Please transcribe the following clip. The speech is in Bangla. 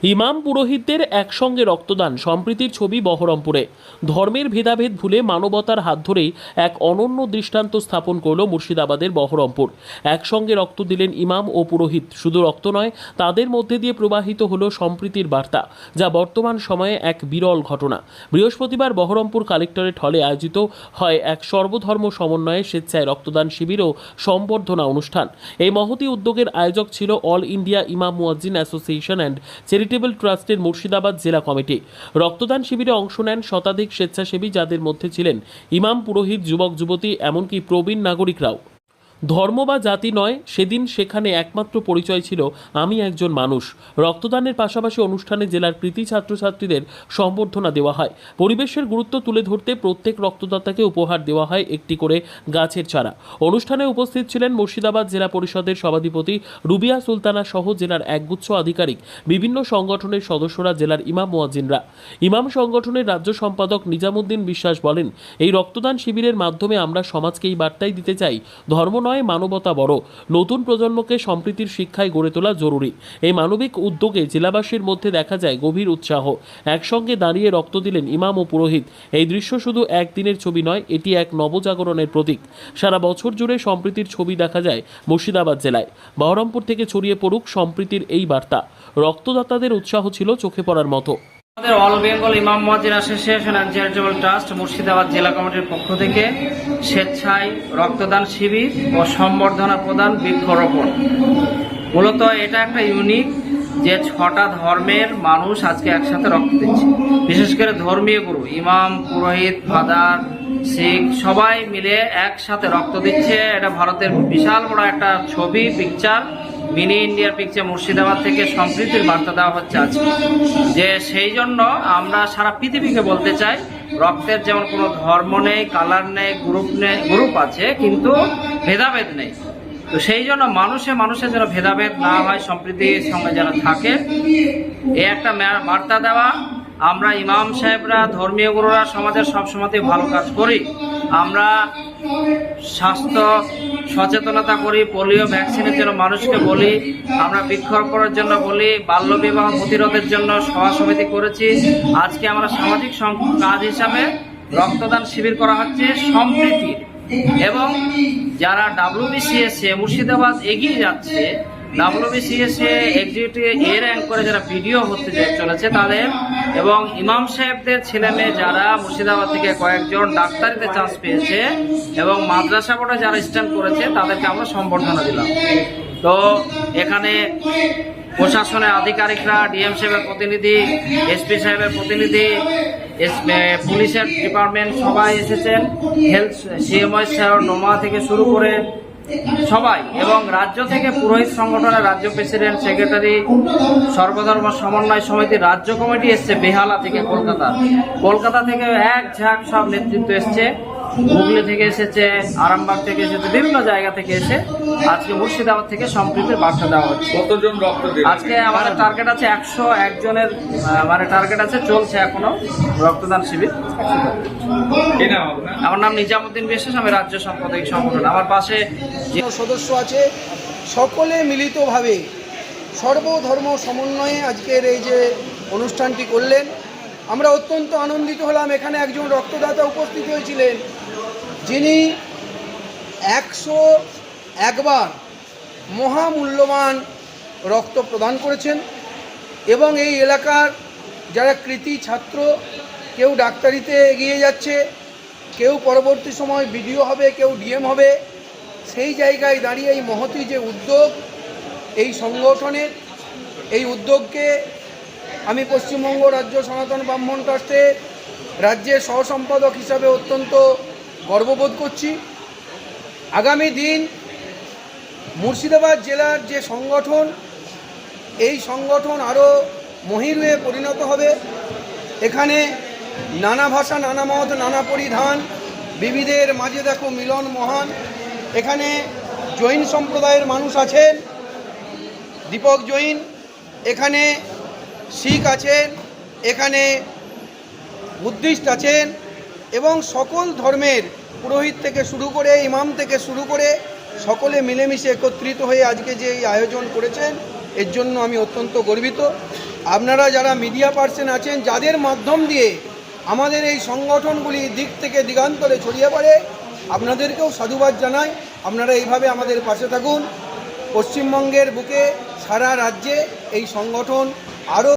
ইমাম পুরোহিতদের একসঙ্গে রক্তদান সম্প্রীতির ছবি বহরমপুরে। ধর্মের ভেদাভেদ ভুলে মানবতার হাত ধরেই এক অনন্য দৃষ্টান্ত স্থাপন করল মুর্শিদাবাদের বহরমপুর। একসঙ্গে রক্ত দিলেন ইমাম ও পুরোহিত। শুধু রক্ত নয়, তাদের মধ্যে দিয়ে প্রবাহিত হলো সম্প্রীতির বার্তা, যা বর্তমান সময়ে এক বিরল ঘটনা। বৃহস্পতিবার বহরমপুর কালেক্টরেট হলে আয়োজিত হয় এক সর্বধর্ম সমন্বয়ে স্বেচ্ছায় রক্তদান শিবির ও সম্বর্ধনা অনুষ্ঠান। এই মহতী উদ্যোগের আয়োজক ছিল অল ইন্ডিয়া ইমাম মুয়াজ্জিন অ্যাসোসিয়েশন অ্যান্ড চ্যারিটেবল ট্রাস্টের মুর্শিদাবাদ জেলা কমিটি। রক্তদান শিবিরে অংশ নেন শতাধিক স্বেচ্ছাসেবী, যাদের মধ্যে ছিলেন ইমাম, পুরোহিত, যুবক যুবতী, এমনকি প্রবীণ নাগরিকরাও। ধর্ম বা জাতি নয়, সেদিন সেখানে একমাত্র পরিচয় ছিল আমি একজন মানুষ। রক্তদানের পাশাপাশি অনুষ্ঠানে জেলার কৃতি ছাত্রছাত্রীদের সম্বর্ধনা দেওয়া হয়। পরিবেশের গুরুত্ব তুলে ধরতে প্রত্যেক রক্তদাতাকে উপহার দেওয়া হয় একটি করে গাছের চারা। অনুষ্ঠানে উপস্থিত ছিলেন মুর্শিদাবাদ জেলা পরিষদের সভাধিপতি রুবিয়া সুলতানা সহ জেলার একগুচ্ছ আধিকারিক, বিভিন্ন সংগঠনের সদস্যরা, জেলার ইমাম মুয়াজ্জিনরা। ইমাম সংগঠনের রাজ্য সম্পাদক নিজামুদ্দিন বিশ্বাস বলেন, এই রক্তদান শিবিরের মাধ্যমে আমরা সমাজকে এই বার্তাই দিতে চাই, ধর্ম নয়, মানবতা বড়। নতুন প্রজন্মকে সম্প্রীতির শিক্ষায় গড়ে তোলা জরুরি। এই মানবিক উদ্যোগে জেলাবাসীর মধ্যে দেখা যায় গভীর উৎসাহ। একসঙ্গে দাঁড়িয়ে রক্ত দিলেন ইমাম ও পুরোহিত। এই দৃশ্য শুধু একদিনের ছবি নয়, এটি এক নবজাগরণের প্রতীক। সারা বছর জুড়ে সম্প্রীতির ছবি দেখা যায় মুর্শিদাবাদ জেলায়। বহরমপুর থেকে ছড়িয়ে পড়ুক সম্প্রীতির এই বার্তা। রক্তদাতাদের উৎসাহ ছিল চোখে পড়ার মতো। আমাদের অল বেঙ্গল ইমাম মুয়াজ্জিন association and charitable trust Murshidabad জেলা কমিটির পক্ষ থেকে স্বেচ্ছায় রক্তদান শিবির ও সম্বর্ধনা প্রদান, বৃক্ষরোপণ। মূলত এটা একটা ইউনিক যে 6টা ধর্মের মানুষ আজকে একসাথে রক্ত দিচ্ছে। বিশেষ করে ধর্মীয় গুরু, ইমাম, পুরোহিত, ফাদার, শিখ সবাই মিলে একসাথে রক্ত দিচ্ছে। এটা ভারতের বিশাল বড় একটা ছবি, পিকচার, মিনি ইন্ডিয়ার পিকচার। মুর্শিদাবাদ থেকে সম্প্রীতির বার্তা দেওয়া হচ্ছে আজকে। যে সেই জন্য আমরা সারা পৃথিবীকে বলতে চাই, রক্তের যেমন কোনো ধর্ম নেই, কালার নেই, গ্রুপ আছে, কিন্তু ভেদাভেদ নেই। তো সেই জন্য মানুষের যেন ভেদাভেদ না হয়, সম্প্রীতির সঙ্গে যেন থাকে, এই একটা বার্তা দেওয়া। আমরা ইমাম সাহেবরা, ধর্মীয় গুরুরা সমাজের সবসময়তেই ভালো কাজ করি। আমরা স্বাস্থ্য সচেতনতা করি, পোলিও ভ্যাকসিনের জন্য মানুষকে বলি, আমরা বৃক্ষরোপণের জন্য বলি, বাল্যবিবাহ প্রতিরোধের জন্য সভা সমিতি করেছি। আজকে আমরা সামাজিক কাজ হিসাবে রক্তদান শিবির করা হচ্ছে সম্প্রীতির। এবং যারা WBCS মুর্শিদাবাদ এগিয়ে যাচ্ছে, WBCS এক্সিকিউটিভ র্যাঙ্ক করে যারা ভিডিও হতে চলেছে তাদের, এবং ইমাম সাহেবদের ছেলে মেয়ে যারা মুর্শিদাবাদ থেকে কয়েকজন ডাক্তারিতে চান্স পেয়েছে, এবং মাদ্রাসা বোর্ডে যারা স্ট্যান্ড করেছে, তাদেরকে আমরা সম্বর্ধনা দিলাম। তো এখানে প্রশাসনের আধিকারিকরা, ডিএম সাহেবের প্রতিনিধি, SP সাহেবের প্রতিনিধি, পুলিশের ডিপার্টমেন্ট সবাই এসেছেন, হেলথ CMO স্যার, নোমা থেকে শুরু করে সবাই, এবং রাজ্য থেকে পুরোহিত সংগঠনের রাজ্য প্রেসিডেন্ট, সেক্রেটারি, সর্বধর্ম সমন্বয় সমিতির রাজ্য কমিটি এসছে বেহালা থেকে, কলকাতা থেকে এক ঝাঁক সব নেতৃত্ব এসছে, হুগলি থেকে এসেছে, আরামবাগ থেকে এসেছে, বিভিন্ন জায়গা থেকে এসে আজকে মুর্শিদাবাদ থেকে সম্প্রীতির বার্তা দেওয়া হচ্ছে। কতজন রক্ত দিলেন? আজকে আমাদের টার্গেট আছে 101 জনের, টার্গেট আছে, চলছে এখনো রক্তদান শিবির। আমার নাম নিজামুদ্দিন বিশ্বাস, আমি রাজ্য সম্পাদক সংগঠন। আমার পাশে যে সদস্য আছে, সকলে মিলিতভাবে সর্বধর্ম সমন্বয়ে আজকের এই যে অনুষ্ঠানটি করলেন, আমরা অত্যন্ত আনন্দিত হলাম। এখানে একজন রক্তদাতা উপস্থিত হয়েছিলেন, যিনি 101 বার মহামূল্যবান রক্ত প্রদান করেছেন। এবং এই এলাকার যারা কৃতি ছাত্র, কেউ ডাক্তারিতে এগিয়ে যাচ্ছে, কেউ পরবর্তী সময় BDO হবে, কেউ DM হবে, সেই জায়গায় দাঁড়িয়ে এই মহতী যে উদ্যোগ এই সংগঠনের, এই উদ্যোগকে আমি পশ্চিমবঙ্গ রাজ্য সনাতন ব্রাহ্মণ ট্রাস্টের রাজ্যের সহসম্পাদক হিসাবে অত্যন্ত গর্ববোধ করছি। আগামী দিন মুর্শিদাবাদ জেলার যে সংগঠন, এই সংগঠন আরও মহিরুহে পরিণত হবে। এখানে নানা ভাষা, নানা মত, নানা পরিধান, বিবিধের মাঝে দেখো মিলন মহান। এখানে জৈন সম্প্রদায়ের মানুষ আছেন, দীপক জৈন, এখানে শিখ আছেন, এখানে বুদ্ধিস্ট আছেন, এবং সকল ধর্মের পুরোহিত থেকে শুরু করে, ইমাম থেকে শুরু করে সকলে মিলেমিশে একত্রিত হয়ে আজকে যে এই আয়োজন করেছেন, এর জন্য আমি অত্যন্ত গর্বিত। আপনারা যারা মিডিয়া পার্সন আছেন, যাদের মাধ্যম দিয়ে আমাদের এই সংগঠনগুলি দিক থেকে দিগান্তরে ছড়িয়ে পড়ে, আপনাদেরকেও সাধুবাদ জানাই। আপনারা এইভাবে আমাদের পাশে থাকুন। পশ্চিমবঙ্গের বুকে সারা রাজ্যে এই সংগঠন আরও